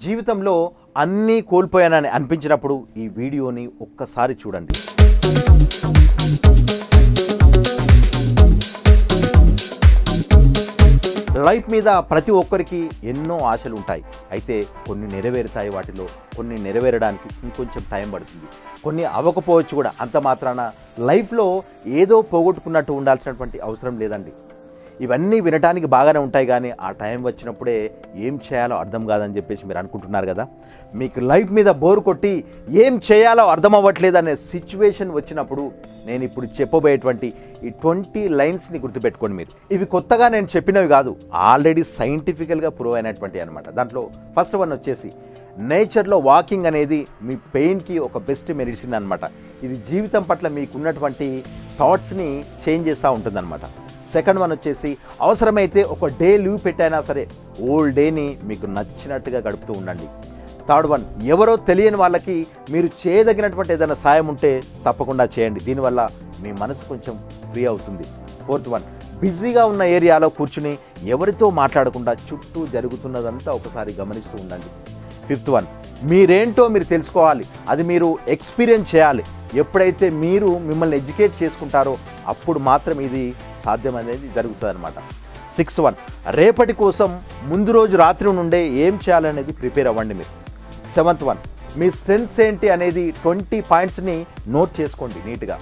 జీవితంలో అన్నీ కోల్పోయానని అనిపించినప్పుడు ఈ వీడియోని ఒక్కసారి చూడండి. లైఫ్ మీద ప్రతి ఒక్కరికి ఎన్నో ఆశలు ఉంటాయి. అయితే కొన్ని నెరవేరుతాయి, వాటిలో కొన్ని నెరవేరడానికి ఇంకొంచెం టైం పడుతుంది, కొన్ని అవ్వకపోవచ్చు కూడా. అంత మాత్రాన లైఫ్లో ఏదో పోగొట్టుకున్నట్టు ఉండాల్సినటువంటి అవసరం లేదండి. ఇవన్నీ వినడానికి బాగానే ఉంటాయి, కానీ ఆ టైం వచ్చినప్పుడే ఏం చేయాలో అర్థం కాదని చెప్పేసి మీరు అనుకుంటున్నారు కదా. మీకు లైఫ్ మీద బోర్ కొట్టి ఏం చేయాలో అర్థం అవ్వట్లేదు అనే సిచ్యువేషన్ వచ్చినప్పుడు నేను ఇప్పుడు చెప్పబోయేటువంటి ఈ 20 లైన్స్ని గుర్తుపెట్టుకోండి. మీరు ఇవి కొత్తగా నేను చెప్పినవి కాదు, ఆల్రెడీ సైంటిఫికల్గా ప్రూవ్ అయినటువంటి అనమాట. దాంట్లో ఫస్ట్ వన్ వచ్చేసి నేచర్లో వాకింగ్ అనేది మీ పెయిన్కి ఒక బెస్ట్ మెడిసిన్ అనమాట. ఇది జీవితం పట్ల మీకున్నటువంటి థాట్స్ని చేంజ్ చేస్తూ ఉంటుందన్నమాట. సెకండ్ వన్ వచ్చేసి అవసరమైతే ఒక డే లీవ్ పెట్టైనా సరే ఓల్ డేని మీకు నచ్చినట్టుగా గడుపుతూ ఉండండి. థర్డ్ వన్, ఎవరో తెలియని వాళ్ళకి మీరు చేయదగినటువంటి ఏదైనా సాయం ఉంటే తప్పకుండా చేయండి. దీనివల్ల మీ మనసు కొంచెం ఫ్రీ అవుతుంది. ఫోర్త్ వన్, బిజీగా ఉన్న ఏరియాలో కూర్చుని ఎవరితో మాట్లాడకుండా చుట్టూ జరుగుతున్నదంతా ఒకసారి గమనిస్తూ ఉండండి. ఫిఫ్త్ వన్, మీరేంటో మీరు తెలుసుకోవాలి, అది మీరు ఎక్స్పీరియన్స్ చేయాలి. ఎప్పుడైతే మీరు మిమ్మల్ని ఎడ్యుకేట్ చేసుకుంటారో అప్పుడు మాత్రం ఇది సాధ్యం అనేది జరుగుతుంది అనమాట. సిక్స్త్ వన్, రేపటి కోసం ముందు రోజు రాత్రి నుండే ఏం చేయాలనేది ప్రిపేర్ అవ్వండి మీరు. సెవెంత్ వన్, మీ స్ట్రెంగ్త్స్ ఏంటి అనేది 20 పాయింట్స్ని నోట్ చేసుకోండి నీట్గా.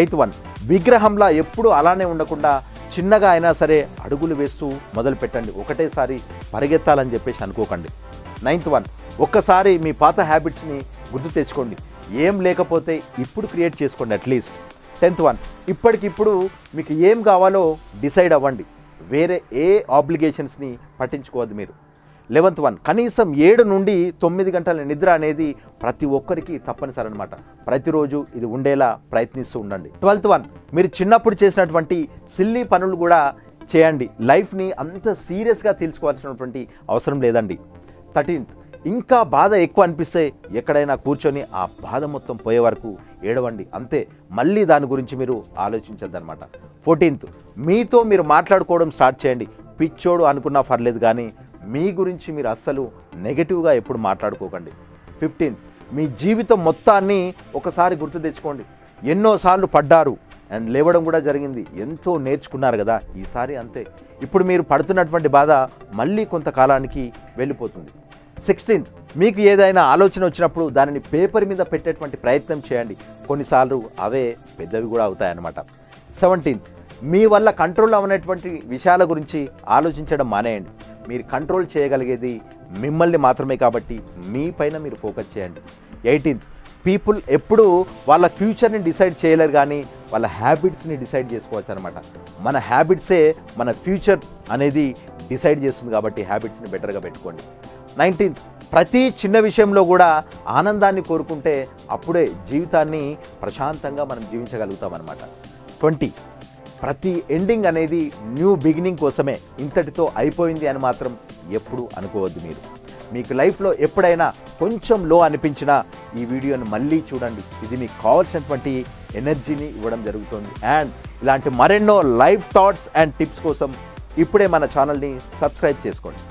ఎయిత్ వన్, విగ్రహంలా ఎప్పుడూ అలానే ఉండకుండా చిన్నగా అయినా సరే అడుగులు వేస్తూ మొదలు పెట్టండి, ఒకటేసారి పరిగెత్తాలని చెప్పేసి అనుకోకండి. నైన్త్ వన్, ఒక్కసారి మీ పాత హ్యాబిట్స్ని గుర్తు తెచ్చుకోండి, ఏం లేకపోతే ఇప్పుడు క్రియేట్ చేసుకోండి అట్లీస్ట్. 10th వన్, ఇప్పటికిప్పుడు మీకు ఏం కావాలో డిసైడ్ అవ్వండి, వేరే ఏ ఆబ్లిగేషన్స్ని పట్టించుకోవద్దు మీరు. 11th వన్, కనీసం 7 నుండి 9 గంటల నిద్ర అనేది ప్రతి ఒక్కరికి తప్పనిసరి అనమాట. ప్రతిరోజు ఇది ఉండేలా ప్రయత్నిస్తూ ఉండండి. 12th వన్, మీరు చిన్నప్పుడు చేసినటువంటి సిల్లీ పనులు కూడా చేయండి, లైఫ్ని అంత సీరియస్గా తీసుకోవాల్సినటువంటి అవసరం లేదండి. 13th, ఇంకా బాధ ఎక్కువ అనిపిస్తే ఎక్కడైనా కూర్చొని ఆ బాధ మొత్తం పోయే వరకు ఏడవండి, అంతే, మళ్ళీ దాని గురించి మీరు ఆలోచించద్దనమాట. 14th, మీతో మీరు మాట్లాడుకోవడం స్టార్ట్ చేయండి. పిచ్చోడు అనుకున్నా పర్లేదు, కానీ మీ గురించి మీరు అస్సలు నెగటివ్గా ఎప్పుడు మాట్లాడుకోకండి. 15th, మీ జీవితం మొత్తాన్ని ఒకసారి గుర్తు తెచ్చుకోండి. ఎన్నోసార్లు పడ్డారు అండ్ లేవడం కూడా జరిగింది, ఎంతో నేర్చుకున్నారు కదా. ఈసారి అంతే, ఇప్పుడు మీరు పడుతున్నటువంటి బాధ మళ్ళీ కొంతకాలానికి వెళ్ళిపోతుంది. 16th, మీకు ఏదైనా ఆలోచన వచ్చినప్పుడు దానిని పేపర్ మీద పెట్టేటువంటి ప్రయత్నం చేయండి, కొన్నిసార్లు అవే పెద్దవి కూడా అవుతాయన్నమాట. 17th, మీ వల్ల కంట్రోల్ అవ్వనటువంటి విషయాల గురించి ఆలోచించడం మానేయండి. మీరు కంట్రోల్ చేయగలిగేది మిమ్మల్ని మాత్రమే, కాబట్టి మీ పైన మీరు ఫోకస్ చేయండి. 18th, పీపుల్ ఎప్పుడూ వాళ్ళ ఫ్యూచర్ని డిసైడ్ చేయలేరు, కానీ వాళ్ళ హ్యాబిట్స్ని డిసైడ్ చేసుకోవచ్చు అనమాట. మన హ్యాబిట్సే మన ఫ్యూచర్ అనేది డిసైడ్ చేస్తుంది, కాబట్టి హ్యాబిట్స్ని బెటర్గా పెట్టుకోండి. 19th, ప్రతి చిన్న విషయంలో కూడా ఆనందాన్ని కోరుకుంటే అప్పుడే జీవితాన్ని ప్రశాంతంగా మనం జీవించగలుగుతాం అనమాట. 20, ప్రతి ఎండింగ్ అనేది న్యూ బిగినింగ్ కోసమే, ఇంతటితో అయిపోయింది అని మాత్రం ఎప్పుడు అనుకోవద్దు మీరు. మీకు లైఫ్లో ఎప్పుడైనా కొంచెం లో అనిపించినా ఈ వీడియోని మళ్ళీ చూడండి, ఇది మీకు కావాల్సినటువంటి ఎనర్జీని ఇవ్వడం జరుగుతుంది. అండ్ ఇలాంటి మరెన్నో లైఫ్ థాట్స్ అండ్ టిప్స్ కోసం ఇప్పుడే మన ఛానల్ని సబ్స్క్రైబ్ చేసుకోండి.